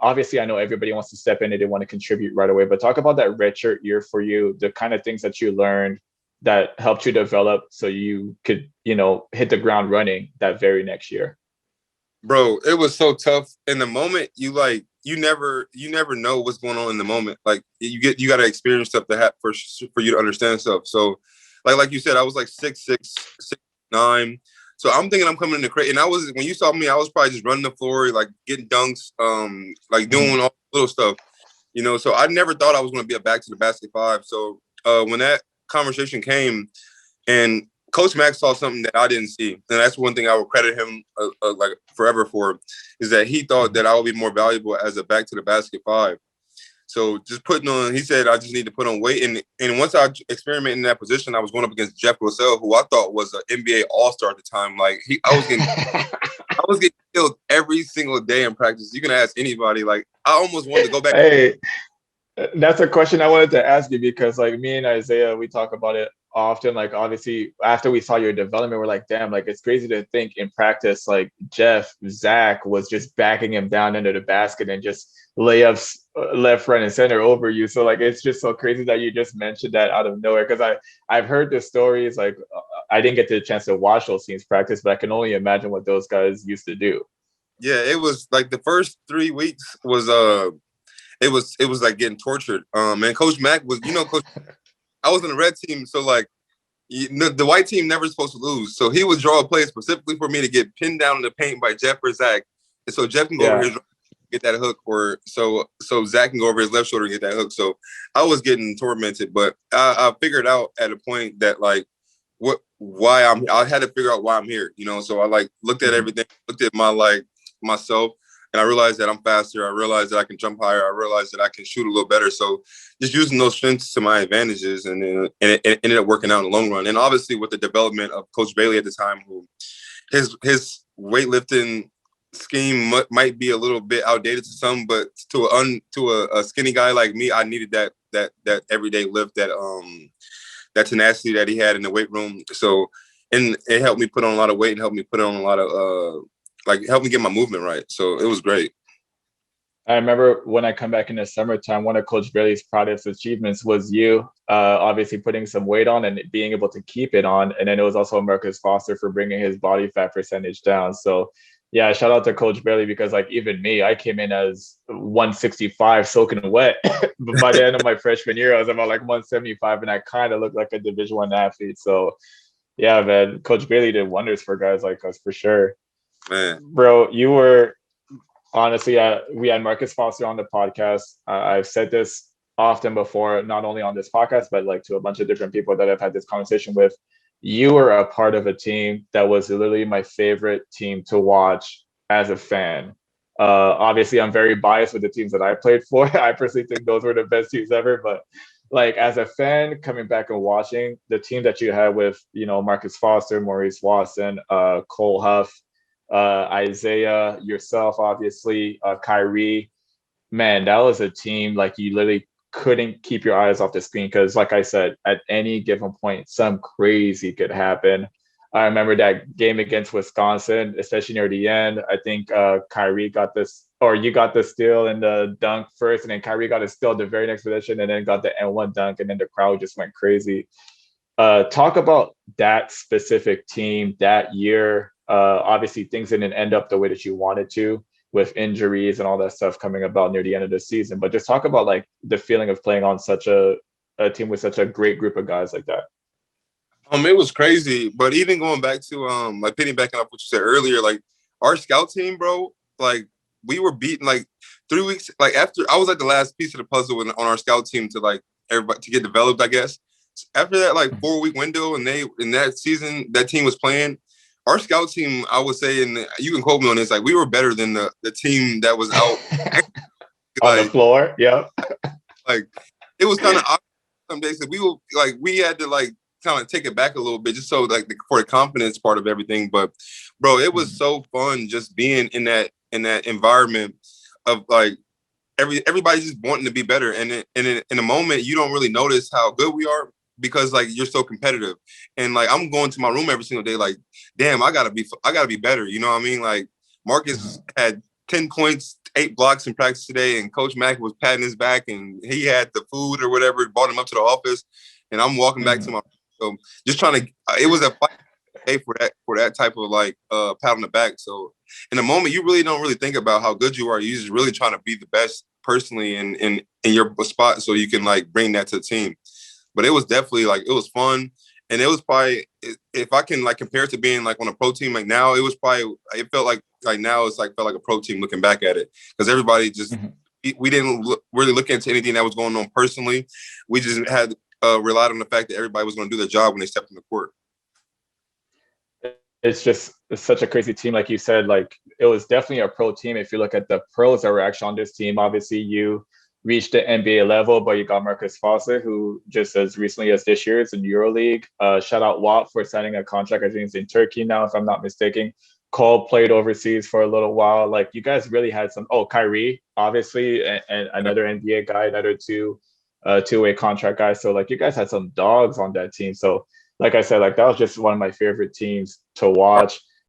obviously I know everybody wants to step in and they want to contribute right away, but talk about that redshirt year for you, the kind of things that you learned that helped you develop so you could, hit the ground running that very next year. Bro, it was so tough in the moment. You never know what's going on in the moment. Like you got to experience stuff to have for you to understand stuff. So, like you said, I was like 6'6", 6'9". So I'm thinking I'm coming into Creighton. When you saw me, I was probably just running the floor, like getting dunks, like Mhm. doing all the little stuff. So I never thought I was going to be a back to the basket five. So when that conversation came, and Coach Mack saw something that I didn't see, and that's one thing I would credit him like forever for, is that he thought that I would be more valuable as a back to the basket five. So just putting on, he said I just need to put on weight, and once I experimented in that position, I was going up against Jeff Russell, who I thought was an NBA All Star at the time. Like I was getting killed every single day in practice. You can ask anybody. Like I almost wanted to go back. Hey, that's a question I wanted to ask you because, like, me and Isaiah, we talk about it often. Like, obviously, after we saw your development, we're like, damn, like, it's crazy to think in practice, like, Zach was just backing him down into the basket and just layups left, right, and center over you. So, like, it's just so crazy that you just mentioned that out of nowhere because I've heard the stories. Like, I didn't get the chance to watch those teams practice, but I can only imagine what those guys used to do. Yeah, it was like the first 3 weeks was it was like getting tortured. And Coach Mack was, Coach, I was on the red team, so like the white team never supposed to lose. So he would draw a play specifically for me to get pinned down in the paint by Jeff or Zach, and so Jeff can go over Yeah. his get that hook, or so Zach can go over his left shoulder and get that hook. So I was getting tormented, but I figured out at a point that like I had to figure out why I'm here. So I like looked at Mhm. everything, looked at myself. And I realized that I'm faster. I realized that I can jump higher. I realized that I can shoot a little better. So just using those strengths to my advantages, and it ended up working out in the long run. And obviously with the development of Coach Bailey at the time, who his weightlifting scheme might be a little bit outdated to some, but to a skinny guy like me, I needed that everyday lift, that tenacity that he had in the weight room. So, and it helped me put on a lot of weight and helped me put on a lot of helped me get my movement right. So it was great. I remember when I come back in the summertime, one of Coach Bailey's proudest achievements was you obviously putting some weight on and being able to keep it on. And then it was also Marcus Foster for bringing his body fat percentage down. So, yeah, shout out to Coach Bailey because, like, even me, I came in as 165 soaking wet. But by the end of my freshman year, I was about like 175 and I kind of looked like a Division I athlete. So, yeah, man, Coach Bailey did wonders for guys like us for sure. Man. Bro, you were honestly, we had Marcus Foster on the podcast. I've said this often before, not only on this podcast, but like to a bunch of different people that I've had this conversation with. You were a part of a team that was literally my favorite team to watch as a fan. Obviously, I'm very biased with the teams that I played for. I personally think those were the best teams ever. But like as a fan, coming back and watching the team that you had with, Marcus Foster, Maurice Watson, Cole Huff, Isaiah, yourself, obviously, Kyrie. Man, that was a team like you literally couldn't keep your eyes off the screen because, like I said, at any given point, some crazy could happen. I remember that game against Wisconsin, especially near the end. I think Kyrie got this, or you got the steal and the dunk first, and then Kyrie got a steal the very next possession, and then got the N1 dunk, and then the crowd just went crazy. Talk about that specific team that year. Obviously, things didn't end up the way that you wanted to with injuries and all that stuff coming about near the end of the season. But just talk about like the feeling of playing on such a team with such a great group of guys like that. It was crazy, but even going back to like piggybacking off what you said earlier, like our scout team, bro, like we were beaten like 3 weeks. Like after I was like the last piece of the puzzle on our scout team to like everybody to get developed, I guess. After that like 4 week window, and they in that season that team was playing, our scout team, I would say, and you can quote me on this, like we were better than the team that was out. On the Like floor. Yep. like it was kind of some days that we were like we had to like kind of take it back a little bit just so like for the confidence part of everything. But bro, it was so fun just being in that environment of like everybody just wanting to be better, and in a moment you don't really notice how good we are because like you're so competitive, and like I'm going to my room every single day like damn I gotta be better, you know what I mean? Like Marcus had 10 points, 8 blocks in practice today, and Coach Mack was patting his back, and he had the food or whatever, brought him up to the office, and I'm walking back to my so just trying to. It was a fight for that type of like pat on the back. So in the moment, you really don't really think about how good you are. You're just really trying to be the best personally in your spot, so you can like bring that to the team. But it was definitely like it was fun. And it was probably, if I can like compare it to being like on a pro team, like now it felt like now it's like felt like a pro team looking back at it, because everybody just we didn't really look into anything that was going on personally. We just had relied on the fact that everybody was going to do their job when they stepped in the court. It's such a crazy team, like you said. Like it was definitely a pro team. If you look at the pros that were actually on this team, obviously you reached the NBA level, but you got Marcus Foster, who just as recently as this year is in EuroLeague. Shout out Watt for signing a contract. I think it's in Turkey now, if I'm not mistaken. Cole played overseas for a little while. Like you guys really had some. Oh, Kyrie, obviously, and another NBA guy, another two-way contract guy. So like you guys had some dogs on that team. So like I said, like that was just one of my favorite teams to watch.